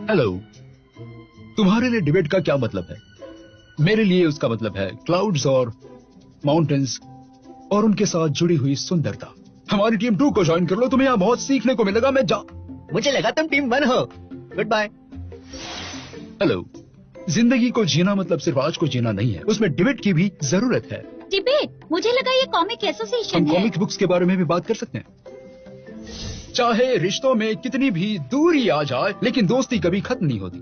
Hello, तुम्हारे लिए debate का क्या मतलब है? मेरे लिए उसका मतलब है क्लाउड्स और माउंटेन्स और उनके साथ जुड़ी हुई सुंदरता। हमारी टीम 2 को ज्वाइन कर लो, तुम्हें यहाँ बहुत सीखने को मिलेगा। मुझे लगा तुम टीम 1 हो। Good bye. हेलो, जिंदगी को जीना मतलब सिर्फ आज को जीना नहीं है, उसमें डिबेट की भी जरूरत है। डिबेट? मुझे लगा ये कॉमिक एसोसिएशन हम है। कॉमिक बुक्स के बारे में भी बात कर सकते हैं। चाहे रिश्तों में कितनी भी दूरी आ जाए, लेकिन दोस्ती कभी खत्म नहीं होती।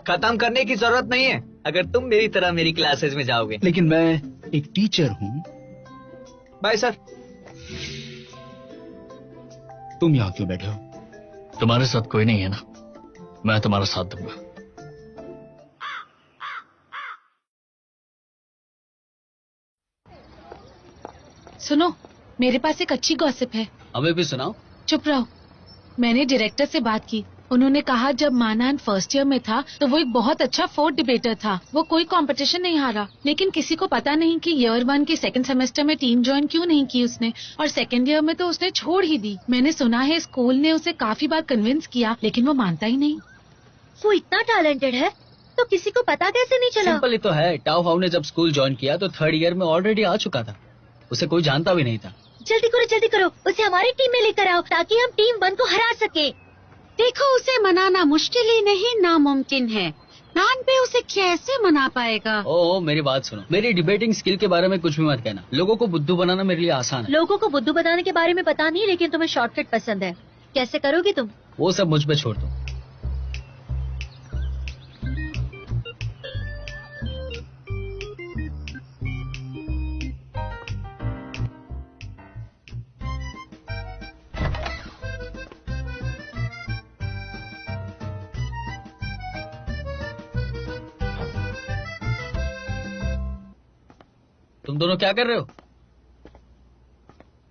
खत्म करने की जरूरत नहीं है अगर तुम मेरी तरह मेरी क्लासेस में जाओगे। लेकिन मैं एक टीचर हूँ। Bye sir. तुम यहाँ क्यों बैठे हो? तुम्हारे साथ कोई नहीं है ना, मैं तुम्हारा साथ दूंगा। सुनो, मेरे पास एक अच्छी गॉसिप है। हमें भी सुनाओ। चुप रहो। मैंने डायरेक्टर से बात की। उन्होंने कहा जब मानान फर्स्ट ईयर में था तो वो एक बहुत अच्छा फोर्थ डिबेटर था। वो कोई कंपटीशन नहीं हारा, लेकिन किसी को पता नहीं कि ईयर 1 के सेकंड सेमेस्टर में टीम ज्वाइन क्यों नहीं की उसने, और सेकंड ईयर में तो उसने छोड़ ही दी। मैंने सुना है स्कूल ने उसे काफी बार कन्विंस किया, लेकिन वो मानता ही नहीं। वो इतना टैलेंटेड है तो किसी को पता कैसे नहीं चला? सिंपल ही तो है। टाओ हाउ ने जब स्कूल ज्वाइन किया तो 3rd ईयर में ऑलरेडी आ चुका था। उसे कोई जानता भी नहीं था। जल्दी करो, उसे हमारी टीम में लेकर आओ ताकि हम टीम 1 को हरा सके। देखो, उसे मनाना मुश्किल ही नहीं नामुमकिन है। नान पे उसे कैसे मना पाएगा? ओ मेरी बात सुनो, मेरी डिबेटिंग स्किल के बारे में कुछ भी मत कहना। लोगों को बुद्धू बनाना मेरे लिए आसान है। लोगों को बुद्धू बनाने के बारे में पता नहीं, लेकिन तुम्हें शॉर्टकट पसंद है। कैसे करोगी तुम? वो सब मुझ पे छोड़ दो। तुम दोनों क्या कर रहे हो?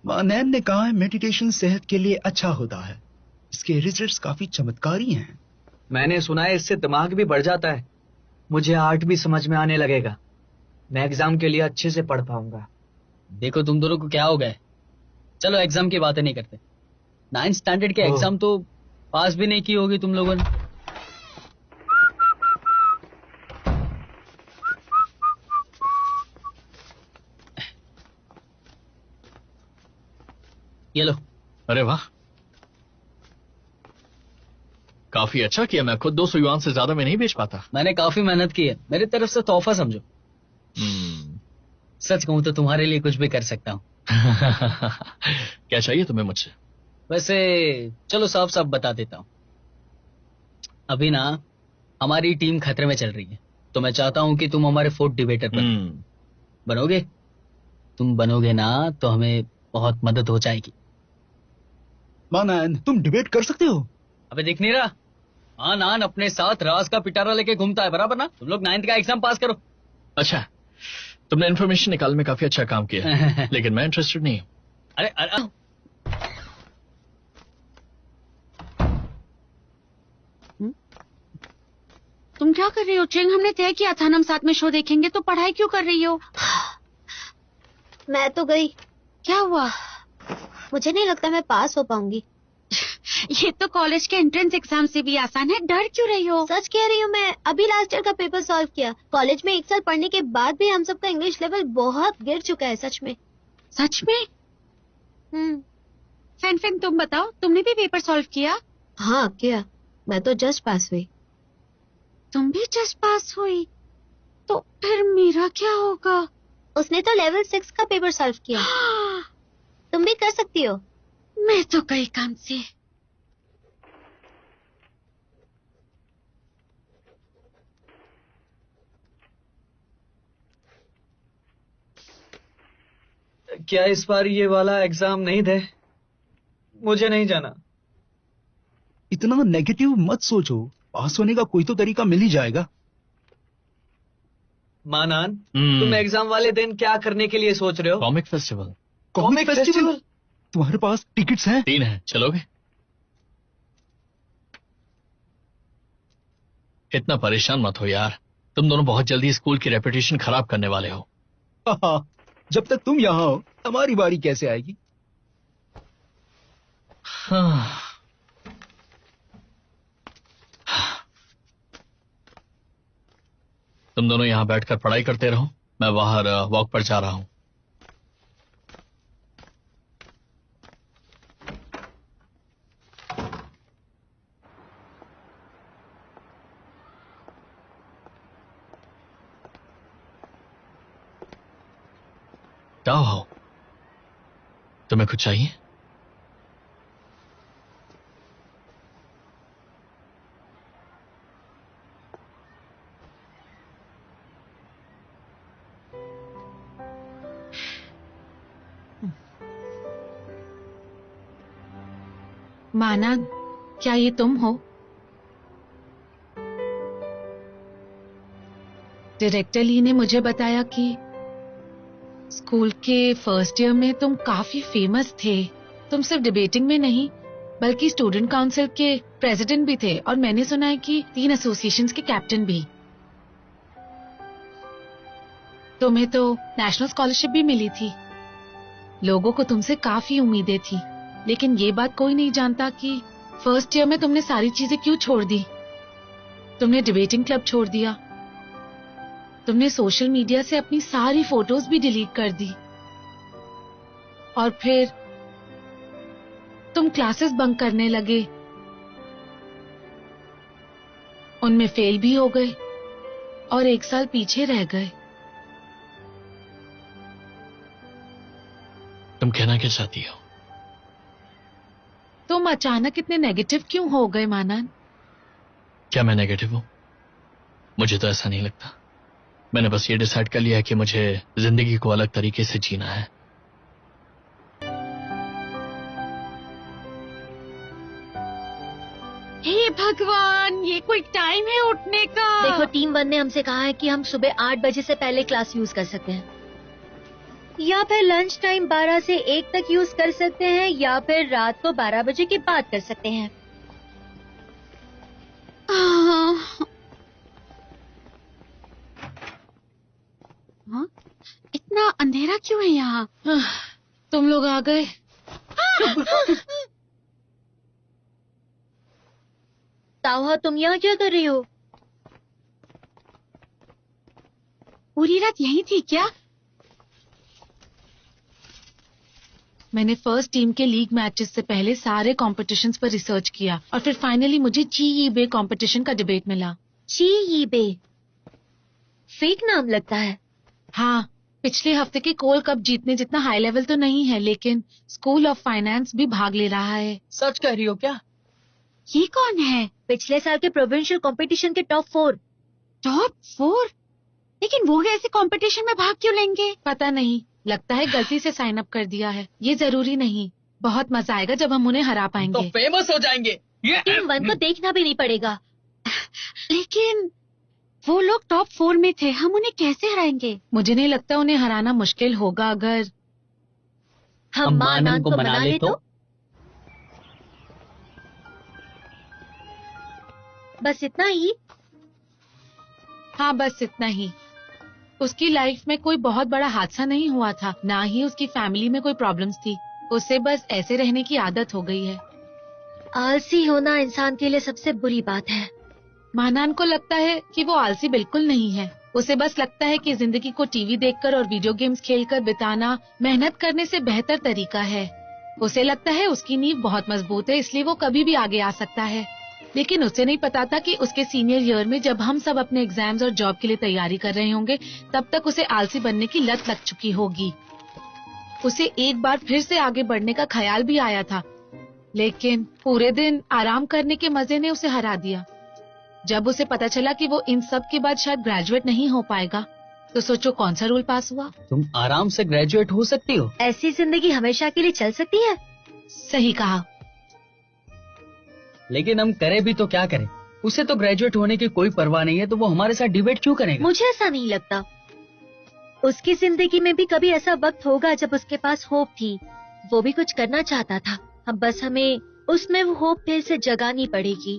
मानैन ने कहा है मेडिटेशन सेहत के लिए अच्छा होता है। इसके रिजल्ट्स काफी चमत्कारी हैं। मैंने सुना है इससे दिमाग भी बढ़ जाता है। मुझे आर्ट भी समझ में आने लगेगा। मैं एग्जाम के लिए अच्छे से पढ़ पाऊंगा। देखो तुम दोनों को क्या हो गया है। चलो एग्जाम की बातें नहीं करते। 9th स्टैंडर्ड के एग्जाम तो पास भी नहीं की होगी तुम लोगों ने। ये लो। अरे वाह, काफी अच्छा किया। मैं खुद 200 युआन से ज्यादा में नहीं बेच पाता। मैंने काफी मेहनत की है, मेरी तरफ से तोहफा समझो। सच कहूं तो तुम्हारे लिए कुछ भी कर सकता हूँ। क्या चाहिए तुम्हें मुझसे? वैसे चलो साफ साफ बता देता हूँ। अभी ना हमारी टीम खतरे में चल रही है, तो मैं चाहता हूँ कि तुम हमारे फोर्थ डिबेटर बनोगे। तुम बनोगे ना तो हमें बहुत मदद हो जाएगी। मानैन, तुम डिबेट कर सकते हो? अबे दिख नहीं रहा? हाँ, नान अपने साथ राज का पिटारा लेके घूमता है, बराबर ना? तुम लोग 9th का एग्जाम पास करो। अच्छा, तुमने इन्फॉर्मेशन निकालने में काफी अच्छा काम किया। लेकिन मैं इंटरेस्टेड नहीं हूँ। अरे तुम क्या कर रही हो चिंग? हमने तय किया था हम साथ में शो देखेंगे, तो पढ़ाई क्यों कर रही हो? मैं तो गई। क्या हुआ? मुझे नहीं लगता मैं पास हो पाऊंगी। ये तो कॉलेज के एंट्रेंस एग्जाम से भी आसान है, डर क्यों रही हो? सच कह रही हूँ, मैं अभी लास्ट ईयर का पेपर सॉल्व किया। कॉलेज में 1 साल पढ़ने के बाद भी हम सबका इंग्लिश लेवल बहुत गिर चुका है। सच में। सच में? फैन तुम बताओ, तुमने भी पेपर सॉल्व किया? हाँ किया, मैं तो जस्ट पास हुई। तुम भी जस्ट पास हुई? तो फिर मेरा क्या होगा? उसने तो लेवल 6 का पेपर सॉल्व किया। तुम भी कर सकती हो। मैं तो कई काम से। क्या इस बार ये वाला एग्जाम नहीं दे? मुझे नहीं जाना। इतना नेगेटिव मत सोचो, पास होने का कोई तो तरीका मिल ही जाएगा। मानान, तुम एग्जाम वाले दिन क्या करने के लिए सोच रहे हो? Comic festival. Comic festival? तुम्हारे पास टिकट्स हैं? 3 हैं, चलोगे? इतना परेशान मत हो यार, तुम दोनों बहुत जल्दी स्कूल की रेपुटेशन खराब करने वाले हो। जब तक तुम यहाँ हो हमारी बारी कैसे आएगी? हाँ। तुम दोनों यहाँ बैठकर पढ़ाई करते रहो, मैं बाहर वॉक पर जा रहा हूं। क्या हो, तुम्हें कुछ चाहिए? माना, क्या ये तुम हो? डायरेक्टर ली ने मुझे बताया कि स्कूल के फर्स्ट ईयर में तुम काफी फेमस थे। तुम सिर्फ डिबेटिंग में नहीं बल्कि स्टूडेंट काउंसिल के प्रेसिडेंट भी थे, और मैंने सुना है कि 3 एसोसिएशंस के कैप्टन भी। तुम्हें तो नेशनल स्कॉलरशिप भी मिली थी। लोगों को तुमसे काफी उम्मीदें थी, लेकिन ये बात कोई नहीं जानता कि फर्स्ट ईयर में तुमने सारी चीजें क्यों छोड़ दी। तुमने डिबेटिंग क्लब छोड़ दिया, तुमने सोशल मीडिया से अपनी सारी फोटोज भी डिलीट कर दी, और फिर तुम क्लासेस बंक करने लगे, उनमें फेल भी हो गए और 1 साल पीछे रह गए। तुम कहना क्या चाहती हो? तुम अचानक इतने नेगेटिव क्यों हो गए मानन? क्या मैं नेगेटिव हूं? मुझे तो ऐसा नहीं लगता। मैंने बस ये डिसाइड कर लिया है कि मुझे जिंदगी को अलग तरीके से जीना है। हे भगवान, ये कोई टाइम है उठने का? देखो, टीम 1 ने हमसे कहा है कि हम सुबह 8 बजे से पहले क्लास यूज कर सकते हैं, या फिर लंच टाइम 12 से 1 तक यूज कर सकते हैं, या फिर रात को 12 बजे के बाद कर सकते हैं। हाँ? इतना अंधेरा क्यों है यहाँ? तुम लोग आ गए। ताओहा, तुम यहाँ क्या कर रही हो? पूरी रात यही थी क्या? मैंने फर्स्ट टीम के लीग मैचेस से पहले सारे कॉम्पिटिशन्स पर रिसर्च किया, और फिर फाइनली मुझे जीईबे कॉम्पिटिशन का डिबेट मिला। जीईबे? फेक नाम लगता है। हाँ, पिछले हफ्ते के कोल कप जीतने जितना हाई लेवल तो नहीं है, लेकिन स्कूल ऑफ फाइनेंस भी भाग ले रहा है। सच कह रही हो क्या? ये कौन है? पिछले साल के प्रोविंशियल कंपटीशन के टॉप 4। टॉप 4? लेकिन वो ऐसे कंपटीशन में भाग क्यों लेंगे? पता नहीं, लगता है गलती से साइन अप कर दिया है। ये जरूरी नहीं, बहुत मजा आएगा जब हम उन्हें हरा तो पाएंगे। फेमस हो जाएंगे। टीम 1 को देखना भी नहीं पड़ेगा। लेकिन वो लोग टॉप 4 में थे, हम उन्हें कैसे हराएंगे? मुझे नहीं लगता उन्हें हराना मुश्किल होगा अगर हम मानान को मना ले तो? बस इतना ही? हाँ, बस इतना ही। उसकी लाइफ में कोई बहुत बड़ा हादसा नहीं हुआ था, ना ही उसकी फैमिली में कोई प्रॉब्लम्स थी। उसे बस ऐसे रहने की आदत हो गई है। आलसी होना इंसान के लिए सबसे बुरी बात है। मानान को लगता है कि वो आलसी बिल्कुल नहीं है। उसे बस लगता है कि जिंदगी को टीवी देखकर और वीडियो गेम्स खेलकर बिताना मेहनत करने से बेहतर तरीका है। उसे लगता है उसकी नींव बहुत मजबूत है, इसलिए वो कभी भी आगे आ सकता है। लेकिन उसे नहीं पता था कि उसके सीनियर ईयर में जब हम सब अपने एग्जाम्स और जॉब के लिए तैयारी कर रहे होंगे, तब तक उसे आलसी बनने की लत लग चुकी होगी। उसे एक बार फिर से आगे बढ़ने का ख्याल भी आया था, लेकिन पूरे दिन आराम करने के मजे ने उसे हरा दिया। जब उसे पता चला कि वो इन सब के बाद शायद ग्रेजुएट नहीं हो पाएगा, तो सोचो कौन सा रूल पास हुआ। तुम आराम से ग्रेजुएट हो सकती हो। ऐसी जिंदगी हमेशा के लिए चल सकती है? सही कहा। लेकिन हम करें भी तो क्या करें, उसे तो ग्रेजुएट होने की कोई परवाह नहीं है, तो वो हमारे साथ डिबेट क्यों करेगा? मुझे ऐसा नहीं लगता। उसकी जिंदगी में भी कभी ऐसा वक्त होगा जब उसके पास होप थी, वो भी कुछ करना चाहता था। अब बस हमें उसमें वो होप फिर से जगानी पड़ेगी।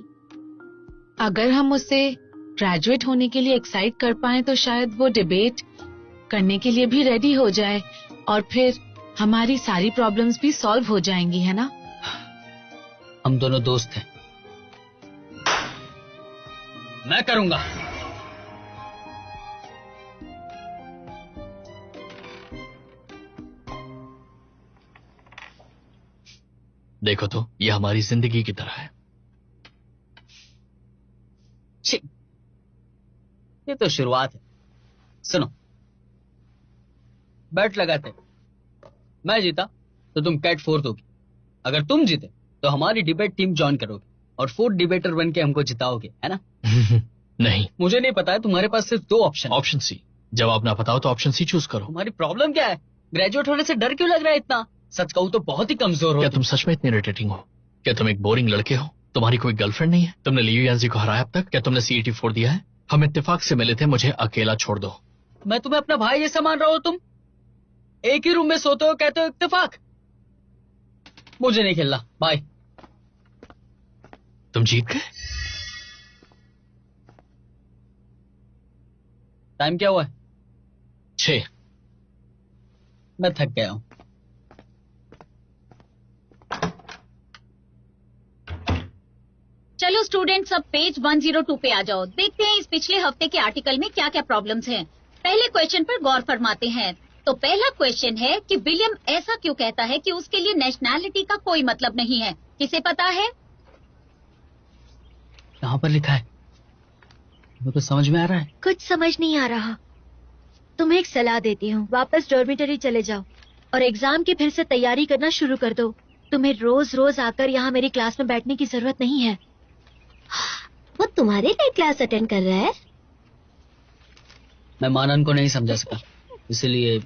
अगर हम उसे ग्रेजुएट होने के लिए एक्साइट कर पाए तो शायद वो डिबेट करने के लिए भी रेडी हो जाए, और फिर हमारी सारी प्रॉब्लम्स भी सॉल्व हो जाएंगी, है ना? हम दोनों दोस्त हैं। मैं करूंगा। देखो तो, ये हमारी जिंदगी की तरह है। छी, ये तो शुरुआत है। सुनो, बैट लगाते, मैं जीता तो तुम कैट 4 दोगी, अगर तुम जीते तो हमारी डिबेट टीम ज्वाइन करोगे और 4th डिबेटर बन के हमको जिताओगे, है ना? नहीं, मुझे नहीं पता है, तुम्हारे पास सिर्फ 2 ऑप्शन। Option C. जवाब ना पता हो तो ऑप्शन सी चूज करो। तुम्हारी प्रॉब्लम क्या है? ग्रेजुएट होने से डर क्यों लग रहा है इतना? सच कहूँ तो बहुत ही कमजोर हो। क्या तुम सच में इतने इरिटेटिंग हो? क्या तुम एक बोरिंग लड़के हो? तुम्हारी कोई गर्लफ्रेंड नहीं है? तुमने लियू यांजी को हराया अब तक? क्या तुमने CET 4 दिया है? हम इत्तेफाक से मिले थे, मुझे अकेला छोड़ दो। मैं तुम्हें अपना भाई जैसा मान रहा हूँ, तुम एक ही रूम में सोते हो, कहते हो इत्तेफाक। मुझे नहीं खेलना, बाय। तुम जीत गए। टाइम क्या हुआ है? 6। मैं थक गया हूँ। चलो स्टूडेंट, सब पेज 102 पे आ जाओ। देखते हैं इस पिछले हफ्ते के आर्टिकल में क्या क्या प्रॉब्लम्स हैं। पहले क्वेश्चन पर गौर फरमाते हैं। तो पहला क्वेश्चन है कि विलियम ऐसा क्यों कहता है कि उसके लिए नेशनैलिटी का कोई मतलब नहीं है? किसे पता है? यहाँ पर लिखा है, मुझे तो समझ में आ रहा है। कुछ समझ नहीं आ रहा। तुम्हें एक सलाह देती हूँ, वापस डॉर्मिटरी चले जाओ और एग्जाम की फिर से तैयारी करना शुरू कर दो। तुम्हें रोज रोज आकर यहाँ मेरी क्लास में बैठने की जरूरत नहीं है। वो तुम्हारे लिए क्लास अटेंड कर रहा है? मैं मानन को नहीं समझा सका, इसलिए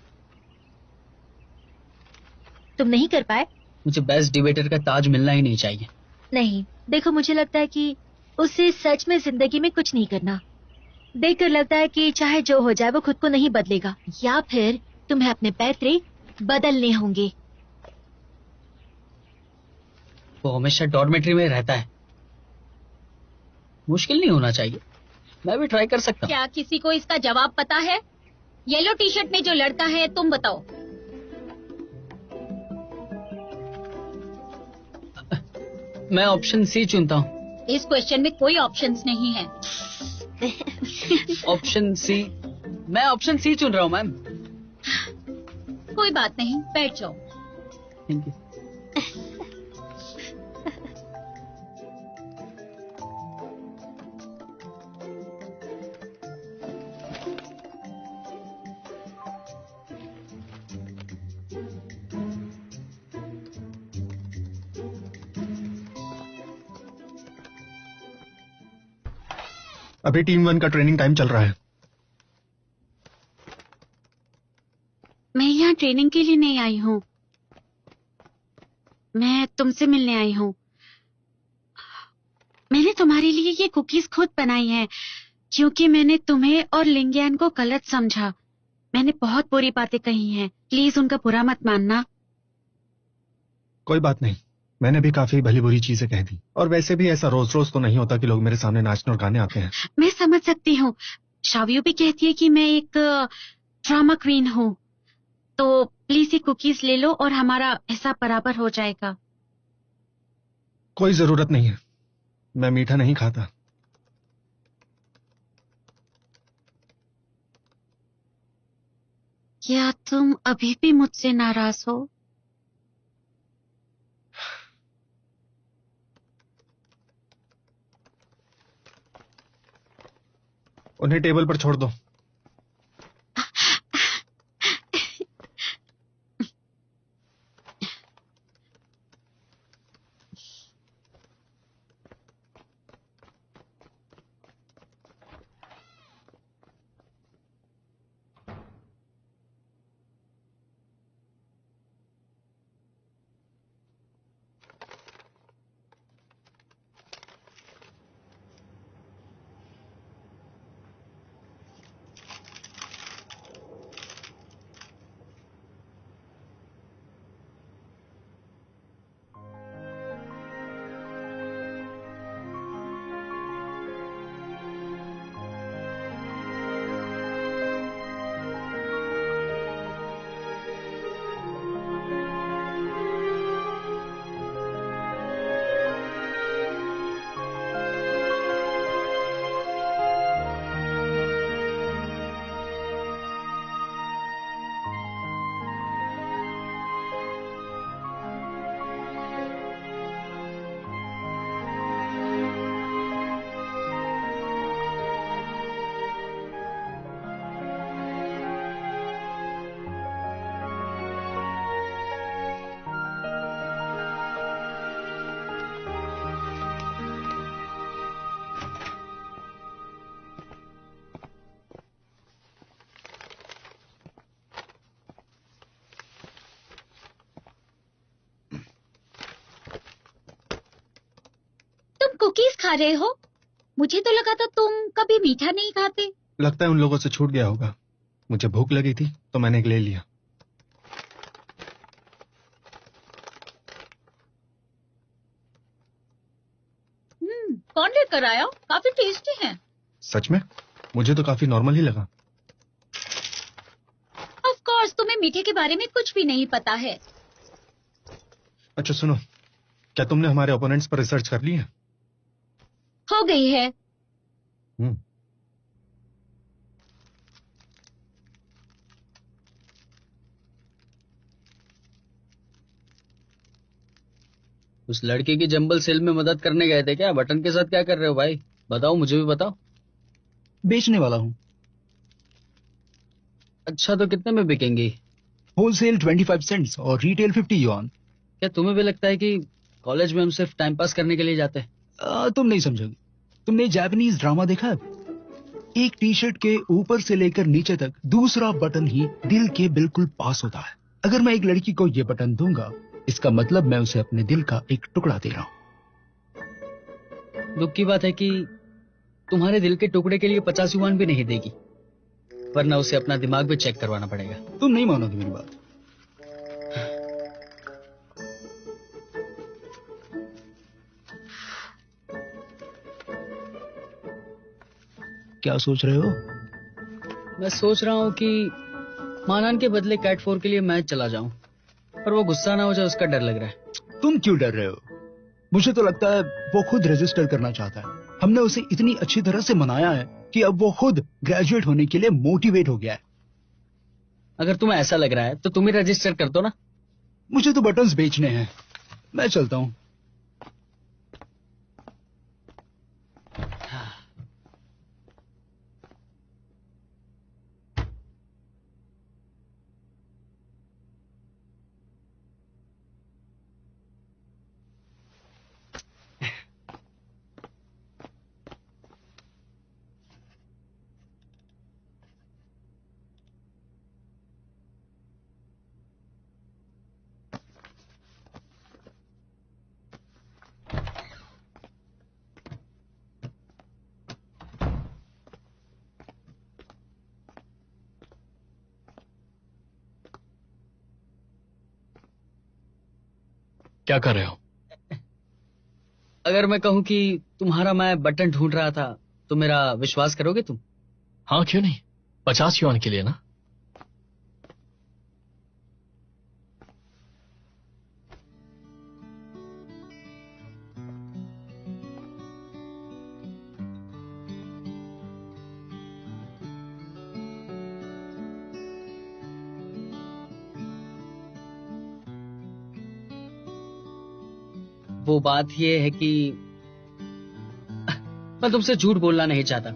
तुम नहीं कर पाए? मुझे बेस्ट डिबेटर का ताज मिलना ही नहीं चाहिए। नहीं, देखो मुझे लगता है कि उसे सच में जिंदगी में कुछ नहीं करना। देखकर लगता है कि चाहे जो हो जाए वो खुद को नहीं बदलेगा, या फिर तुम्हें अपने पैतरे बदलने होंगे। वो हमेशा डॉर्मेट्री में रहता है, मुश्किल नहीं होना चाहिए। मैं भी ट्राई कर सकता हूँ। क्या किसी को इसका जवाब पता है? येलो टी शर्ट में जो लड़का है, तुम बताओ। मैं ऑप्शन सी चुनता हूँ। इस क्वेश्चन में कोई ऑप्शंस नहीं है। Option C. मैं ऑप्शन सी चुन रहा हूँ मैम। कोई बात नहीं, बैठ जाओ। Thank you. अभी टीम 1 का ट्रेनिंग टाइम चल रहा है। मैं यहाँ ट्रेनिंग के लिए नहीं आई हूँ, मैं तुमसे मिलने आई हूँ। मैंने तुम्हारे लिए ये कुकीज खुद बनाई हैं, क्योंकि मैंने तुम्हें और लिंगियान को गलत समझा। मैंने बहुत बुरी बातें कही हैं, प्लीज उनका बुरा मत मानना। कोई बात नहीं, मैंने भी काफी भली बुरी चीजें कह दी, और वैसे भी ऐसा रोज रोज तो नहीं होता कि लोग मेरे सामने नाचने और गाने आते हैं। मैं समझ सकती हूँ, शावियो भी कहती है कि मैं एक ड्रामा क्वीन हूँ, तो प्लीज ये कुकीज ले लो और हमारा हिस्सा बराबर हो जाएगा। कोई जरूरत नहीं है, मैं मीठा नहीं खाता। क्या तुम अभी भी मुझसे नाराज हो? उन्हें टेबल पर छोड़ दो। कुकीज खा रहे हो? मुझे तो लगा था तुम कभी मीठा नहीं खाते। लगता है उन लोगों से छूट गया होगा। मुझे भूख लगी थी तो मैंने एक ले लिया। कौन लेकर आया? काफी टेस्टी हैं। सच में? मुझे तो काफी नॉर्मल ही लगा। ऑफ कोर्स तुम्हें मीठे के बारे में कुछ भी नहीं पता है। अच्छा सुनो, क्या तुमने हमारे ओपोनेंट्स पर रिसर्च कर ली है? हो गई है। उस लड़के की जंबल सेल में मदद करने गए थे क्या? बटन के साथ क्या कर रहे हो भाई? बताओ, मुझे भी बताओ। बेचने वाला हूँ। अच्छा, तो कितने में बिकेंगी? होलसेल 25 सेंट्स और रिटेल 50 युआन। क्या तुम्हें भी लगता है कि कॉलेज में हम सिर्फ टाइम पास करने के लिए जाते हैं? तुम नहीं समझोगे। तुमने जापानीज ड्रामा देखा है? एक टी शर्ट के ऊपर से लेकर नीचे तक दूसरा बटन ही दिल के बिल्कुल पास होता है। अगर मैं एक लड़की को ये बटन दूंगा, इसका मतलब मैं उसे अपने दिल का एक टुकड़ा दे रहा हूँ। दुख की बात है कि तुम्हारे दिल के टुकड़े के लिए 50 युआन भी नहीं देगी, वरना उसे अपना दिमाग भी चेक करवाना पड़ेगा। तुम नहीं मानोगे मेरी बात। क्या सोच रहे हो? मैं सोच रहा हूँ कि मानान के बदले कैट 4 के लिए मैच चला जाऊं, पर वो गुस्सा ना हो जाए उसका डर लग रहा है। तुम क्यों डर रहे हो? मुझे तो लगता है वो खुद रजिस्टर करना चाहता है। हमने उसे इतनी अच्छी तरह से मनाया है कि अब वो खुद ग्रेजुएट होने के लिए मोटिवेट हो गया है। अगर तुम्हें ऐसा लग रहा है तो तुम ही रजिस्टर कर दो ना। मुझे तो बटन्स बेचने हैं। मैं चलता हूँ। क्या कर रहे हो? अगर मैं कहूं कि तुम्हारा मैं बटन ढूंढ रहा था तो मेरा विश्वास करोगे तुम? हाँ, क्यों नहीं। 50 युआन के लिए ना। वो बात ये है कि मैं तुमसे झूठ बोलना नहीं चाहता,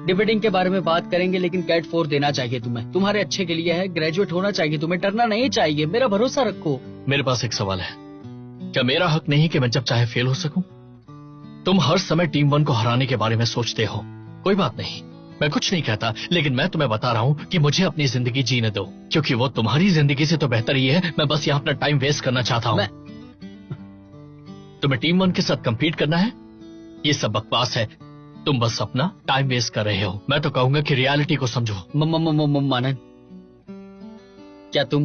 डिबेटिंग के बारे में बात करेंगे, लेकिन कैट 4 देना चाहिए तुम्हें। तुम्हारे अच्छे के लिए है, ग्रेजुएट होना चाहिए तुम्हें, डरना नहीं चाहिए, मेरा भरोसा रखो। मेरे पास एक सवाल है, क्या मेरा हक नहीं कि मैं जब चाहे फेल हो सकूं? तुम हर समय टीम 1 को हराने के बारे में सोचते हो। कोई बात नहीं, मैं कुछ नहीं कहता, लेकिन मैं तुम्हें बता रहा हूं कि मुझे अपनी जिंदगी जीने दो, क्योंकि वो तुम्हारी जिंदगी से तो बेहतर ही है। मैं बस यहाँ अपना टाइम वेस्ट करना चाहता हूँ। तुम्हें टीम 1 के साथ compete करना है? ये सब बकवास है, तुम बस अपना टाइम वेस्ट कर रहे हो। मैं तो कहूंगा कि रियलिटी को समझो। मानन, क्या तुम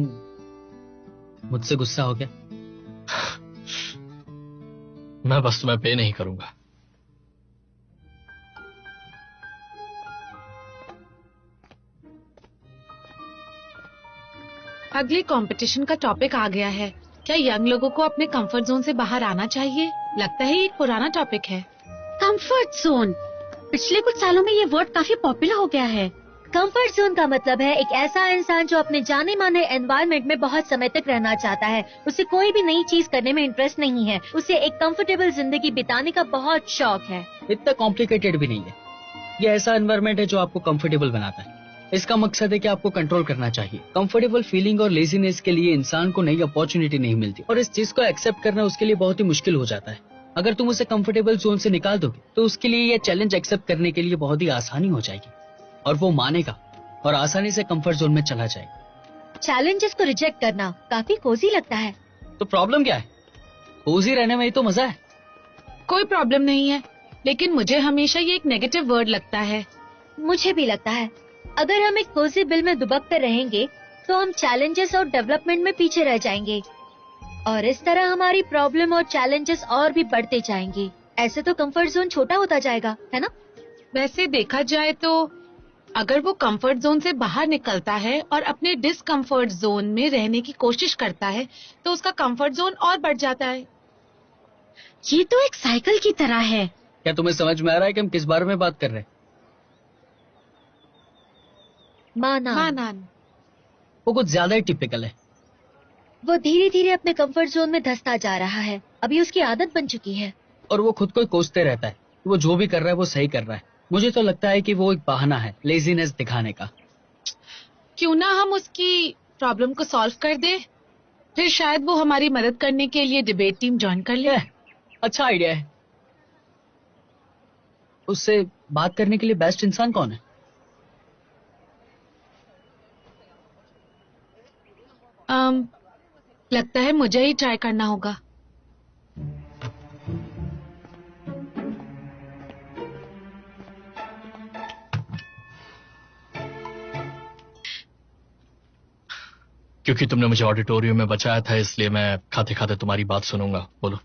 मुझसे गुस्सा हो गया? मैं बस तुम्हें पे नहीं करूंगा। अगले कंपटीशन का टॉपिक आ गया है। क्या यंग लोगों को अपने कंफर्ट जोन से बाहर आना चाहिए? लगता है ये एक पुराना टॉपिक है। कंफर्ट जोन, पिछले कुछ सालों में ये वर्ड काफी पॉपुलर हो गया है। कंफर्ट जोन का मतलब है एक ऐसा इंसान जो अपने जाने माने एनवायरनमेंट में बहुत समय तक रहना चाहता है। उसे कोई भी नई चीज करने में इंटरेस्ट नहीं है। उसे एक कंफर्टेबल जिंदगी बिताने का बहुत शौक है। इतना कॉम्प्लिकेटेड भी नहीं है। ये ऐसा एनवायरनमेंट है जो आपको कंफर्टेबल बनाता है। इसका मकसद है कि आपको कंट्रोल करना चाहिए। कंफर्टेबल फीलिंग और लेजीनेस के लिए इंसान को नई अपॉर्चुनिटी नहीं मिलती, और इस चीज को एक्सेप्ट करना उसके लिए बहुत ही मुश्किल हो जाता है। अगर तुम उसे कंफर्टेबल जोन से निकाल दोगे तो उसके लिए ये चैलेंज एक्सेप्ट करने के लिए बहुत ही आसानी हो जाएगी, और वो मानेगा और आसानी से कंफर्ट जोन में चला जाएगा। चैलेंजेस को रिजेक्ट करना काफी कोजी लगता है। तो प्रॉब्लम क्या है? कोजी रहने में ही तो मजा है। कोई प्रॉब्लम नहीं है, लेकिन मुझे हमेशा ये एक नेगेटिव वर्ड लगता है। मुझे भी लगता है अगर हम एक कोजी बिल में दुबक कर रहेंगे तो हम चैलेंजेस और डेवलपमेंट में पीछे रह जाएंगे, और इस तरह हमारी प्रॉब्लम और चैलेंजेस और भी बढ़ते जाएंगे। ऐसे तो कंफर्ट जोन छोटा होता जाएगा, है ना? वैसे देखा जाए तो अगर वो कंफर्ट जोन से बाहर निकलता है और अपने डिसकंफर्ट जोन में रहने की कोशिश करता है तो उसका कंफर्ट जोन और बढ़ जाता है। ये तो एक साइकिल की तरह है। क्या तुम्हें समझ में आ रहा है कि हम किस बारे में बात कर रहे हैं? मानान। वो कुछ ज्यादा ही टिपिकल है। वो धीरे धीरे अपने कंफर्ट जोन में धंसता जा रहा है। अभी उसकी आदत बन चुकी है, और वो खुद को कोसते रहता है। वो जो भी कर रहा है वो सही कर रहा है। मुझे तो लगता है कि वो एक बहाना है लेजीनेस दिखाने का। क्यों ना हम उसकी प्रॉब्लम को सॉल्व कर दे, फिर शायद वो हमारी मदद करने के लिए डिबेट टीम ज्वाइन कर ले। अच्छा आइडिया है। उससे बात करने के लिए बेस्ट इंसान कौन है? लगता है मुझे ही ट्राई करना होगा। क्योंकि तुमने मुझे ऑडिटोरियम में बचाया था, इसलिए मैं खाते खाते तुम्हारी बात सुनूंगा। बोलो।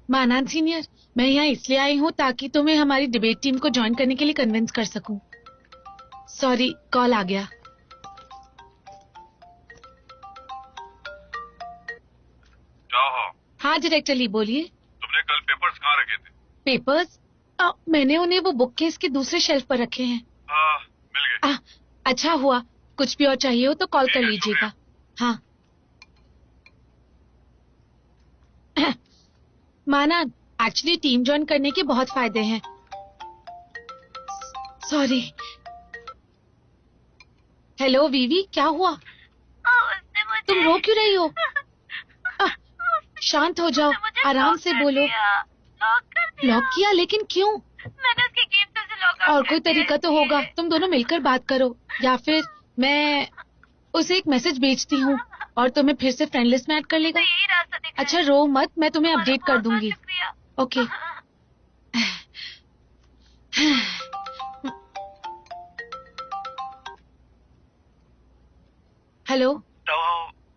मानान सीनियर, मैं यहाँ इसलिए आई हूँ ताकि तुम्हें हमारी डिबेट टीम को ज्वाइन करने के लिए कन्विंस कर सकूं। सॉरी, कॉल आ गया। हाँ डायरेक्टर ली, बोलिए। तुमने कल पेपर्स कहाँ रखे थे? पेपर्स? मैंने उन्हें वो बुक केस के दूसरे शेल्फ पर रखे हैं। मिल गए। अच्छा हुआ। कुछ भी और चाहिए हो तो कॉल कर लीजिएगा। हाँ। मानान, एक्चुअली टीम ज्वाइन करने के बहुत फायदे हैं। सॉरी। हेलो वीवी, क्या हुआ? तुम रो क्यों रही हो? शांत हो जाओ, आराम से बोलो। लॉक किया? लेकिन क्यों? मैंने उसके गेम से लॉक आउट और कोई तरीका तो होगा। तुम दोनों मिलकर बात करो, या फिर मैं उसे एक मैसेज भेजती हूँ और तुम्हें फिर से फ्रेंड लिस्ट में ऐड कर लेगा। यही रास्ता दिख रहा है। अच्छा रो मत, मैं तुम्हें अपडेट कर दूंगी। ओके। हेलो।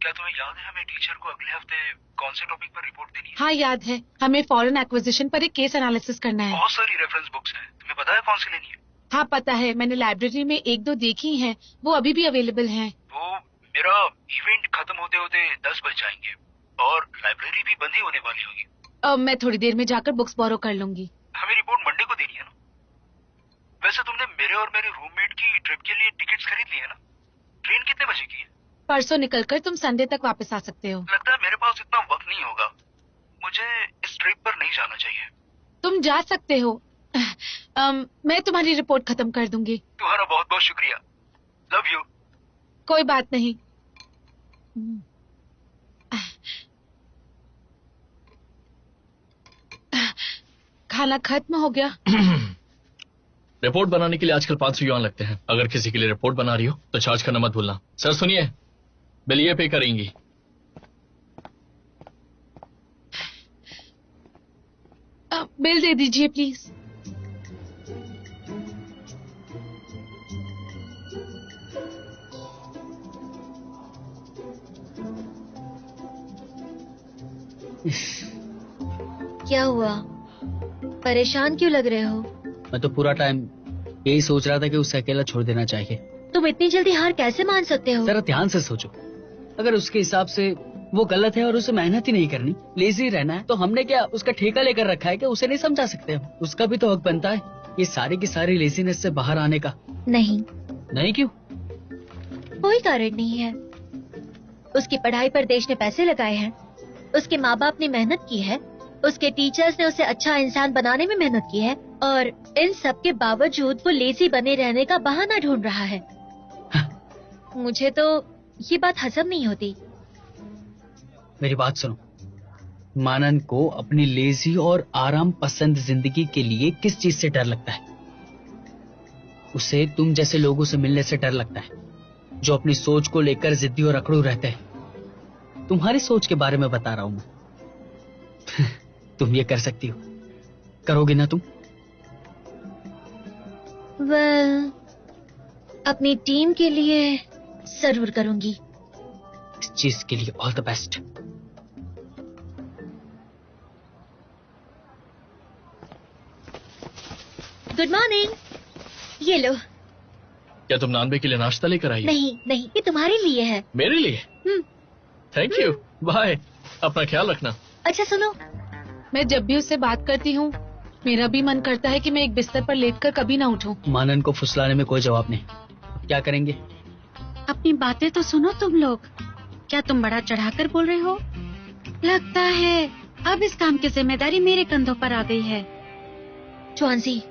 क्या तुम्हें याद है हमें टीचर को अगले हफ्ते कौन से टॉपिक पर रिपोर्ट देनी है? हाँ याद है, हमें फॉरेन एक्विजिशन पर एक केस एनालिसिस करना है। बहुत सारी रेफरेंस बुक्स हैं, तुम्हें पता है कौन सी लेनी है? हाँ पता है, मैंने लाइब्रेरी में 1-2 देखी हैं, वो अभी भी अवेलेबल हैं। वो मेरा इवेंट खत्म होते होते 10 बज जाएंगे और लाइब्रेरी भी बंद ही होने वाली होगी। मैं थोड़ी देर में जाकर बुक्स बोरो कर लूंगी। हमें रिपोर्ट मंडे को देनी है ना? वैसे तुमने मेरे और मेरे रूममेट की ट्रिप के लिए टिकट्स खरीद ली है ना? ट्रेन कितने बजे की है? परसों निकलकर तुम संडे तक वापस आ सकते हो। लगता है मेरे पास इतना वक्त नहीं होगा। मुझे इस ट्रिप पर नहीं जाना चाहिए। तुम जा सकते हो, मैं तुम्हारी रिपोर्ट खत्म कर दूंगी। तुम्हारा बहुत बहुत शुक्रिया। Love you. कोई बात नहीं। खाना खत्म हो गया। रिपोर्ट बनाने के लिए आजकल 500 युआन लगते हैं। अगर किसी के लिए रिपोर्ट बना रही हो तो चार्ज करना मत भूलना। सर सुनिए, बिल ये पे करेंगी। बिल दे दीजिए प्लीज। क्या हुआ, परेशान क्यों लग रहे हो? मैं तो पूरा टाइम यही सोच रहा था कि उसे अकेला छोड़ देना चाहिए। तुम इतनी जल्दी हार कैसे मान सकते हो? जरा ध्यान से सोचो, अगर उसके हिसाब से वो गलत है और उसे मेहनत ही नहीं करनी, लेजी रहना है, तो हमने क्या उसका ठेका लेकर रखा है कि उसे नहीं समझा सकते हम? उसका भी तो हक बनता है ये सारी की सारी लेजीनेस से बाहर आने का। नहीं। नहीं क्यों? कोई कारण नहीं है। उसकी पढ़ाई पर देश ने पैसे लगाए हैं, उसके माँ बाप ने मेहनत की है, उसके टीचर्स ने उसे अच्छा इंसान बनाने में मेहनत की है, और इन सब के बावजूद वो लेजी बने रहने का बहाना ढूंढ रहा है। मुझे तो ये बात हजम नहीं होती। मेरी बात सुनो, मानन को अपनी लेजी और आराम पसंद जिंदगी के लिए किस चीज से डर लगता है? उसे तुम जैसे लोगों से मिलने से डर लगता है, जो अपनी सोच को लेकर जिद्दी और अकड़ू रहते हैं। तुम्हारी सोच के बारे में बता रहा हूं मैं। तुम ये कर सकती हो, करोगे ना तुम? वेल, अपनी टीम के लिए जरूर करूंगी। इस चीज के लिए all the best. Good morning. ये लो। क्या तुम नानबे के लिए नाश्ता लेकर आई? नहीं नहीं, ये तुम्हारे लिए है। मेरे लिए? Thank you, bye. अपना ख्याल रखना। अच्छा सुनो, मैं जब भी उससे बात करती हूँ मेरा भी मन करता है कि मैं एक बिस्तर पर लेटकर कभी ना उठूं। मानन को फुसलाने में कोई जवाब नहीं। क्या करेंगे? अपनी बातें तो सुनो तुम लोग। क्या तुम बड़ा चढ़ाकर बोल रहे हो? लगता है अब इस काम की जिम्मेदारी मेरे कंधों पर आ गई है। चौंसी,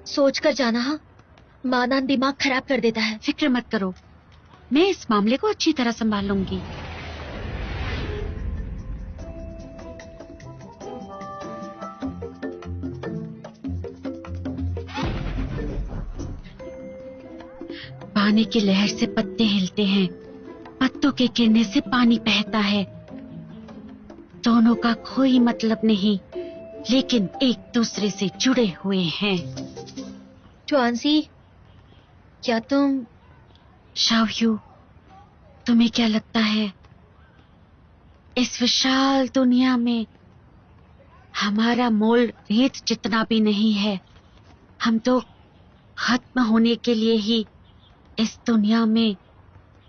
सोच कर जाना। हाँ, मानन दिमाग खराब कर देता है। फिक्र मत करो, मैं इस मामले को अच्छी तरह संभाल लूंगी। पानी की लहर से पत्ते हिलते हैं, पत्तों के गिरने से पानी बहता है। दोनों का कोई मतलब नहीं, लेकिन एक दूसरे से जुड़े हुए हैं। चौंसी, क्या तुम... शावयू, तुम्हें क्या लगता है इस विशाल दुनिया में हमारा मोल रेत जितना भी नहीं है? हम तो खत्म होने के लिए ही इस दुनिया में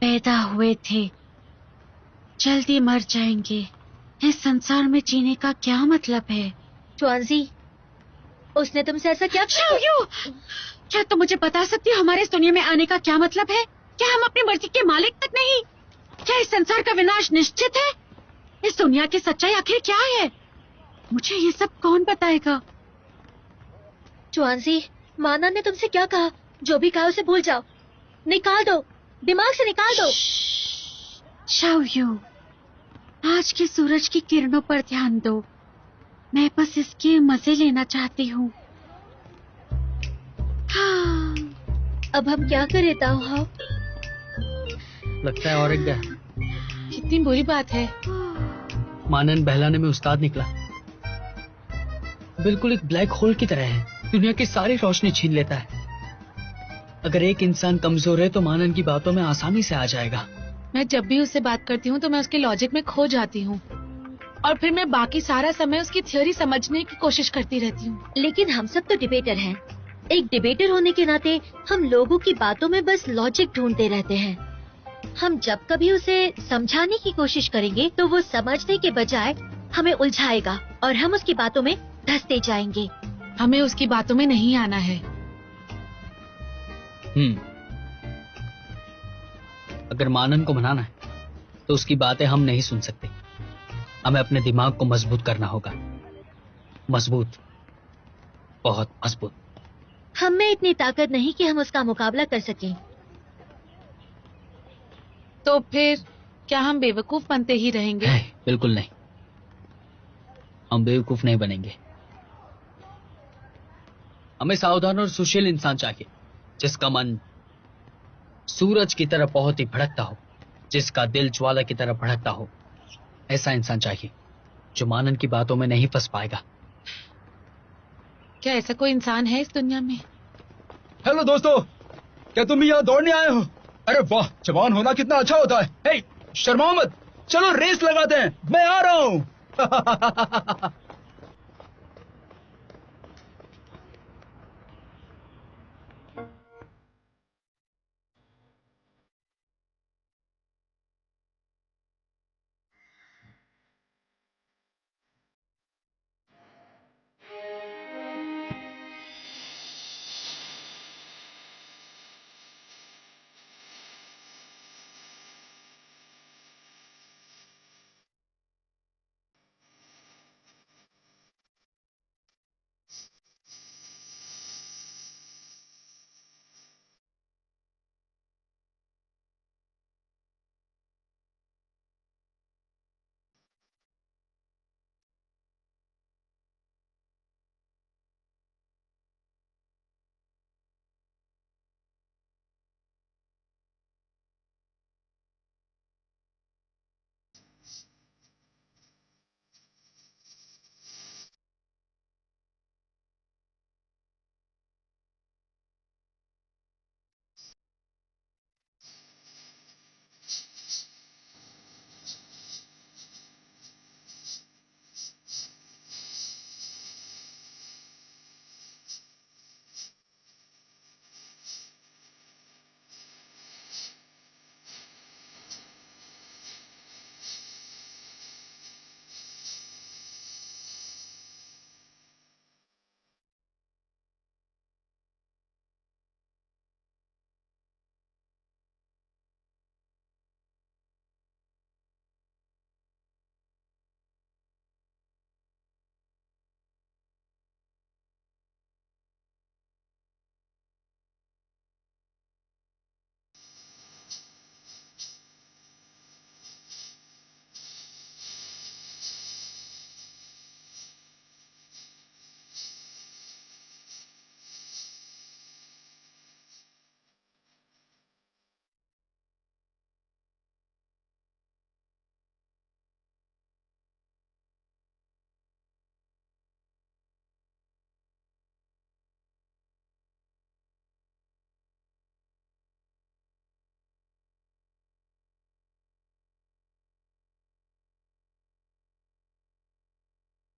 पैदा हुए थे, जल्दी मर जाएंगे। इस संसार में जीने का क्या मतलब है? चौंसी, उसने तुमसे ऐसा क्या शावयू, क्या तुम मुझे बता सकती हो हमारे इस दुनिया में आने का क्या मतलब है? क्या हम अपनी मर्जी के मालिक तक नहीं? क्या इस संसार का विनाश निश्चित है? इस दुनिया की सच्चाई आखिर क्या है? मुझे ये सब कौन बताएगा? चौंसी, माना ने तुमसे क्या कहा? जो भी कहा उसे भूल जाओ, निकाल दो, दिमाग से निकाल दो। शावयू, आज के सूरज की किरणों पर ध्यान दो। मैं बस इसके मजे लेना चाहती हूँ। हाँ। अब हम क्या करें ताऊ? लगता है और एक गया। कितनी बुरी बात है। मानन बहलाने में उस्ताद निकला, बिल्कुल एक ब्लैक होल की तरह है, दुनिया की सारी रोशनी छीन लेता है। अगर एक इंसान कमजोर है तो मानन की बातों में आसानी से आ जाएगा। मैं जब भी उससे बात करती हूँ तो मैं उसके लॉजिक में खो जाती हूँ, और फिर मैं बाकी सारा समय उसकी थ्योरी समझने की कोशिश करती रहती हूँ। लेकिन हम सब तो डिबेटर हैं। एक डिबेटर होने के नाते हम लोगों की बातों में बस लॉजिक ढूंढते रहते हैं। हम जब कभी उसे समझाने की कोशिश करेंगे तो वो समझने के बजाय हमें उलझाएगा और हम उसकी बातों में धंसते जाएंगे। हमें उसकी बातों में नहीं आना है। अगर मानन को मनाना है तो उसकी बातें हम नहीं सुन सकते। हमें अपने दिमाग को मजबूत करना होगा। मजबूत, बहुत मजबूत। हम में इतनी ताकत नहीं कि हम उसका मुकाबला कर सकें। तो फिर क्या हम बेवकूफ बनते ही रहेंगे? बिल्कुल नहीं, हम बेवकूफ नहीं बनेंगे। हमें सावधान और सुशील इंसान चाहिए, जिसका मन सूरज की तरह बहुत ही भड़कता हो, जिसका दिल ज्वाला की तरह भड़कता हो। ऐसा इंसान चाहिए जो मानन की बातों में नहीं फंस पाएगा। क्या ऐसा कोई इंसान है इस दुनिया में? हेलो दोस्तों, क्या तुम भी यहाँ दौड़ने आए हो? अरे वाह, जवान होना कितना अच्छा होता है। हे, शर्माओ मत, चलो रेस लगाते हैं, मैं आ रहा हूँ।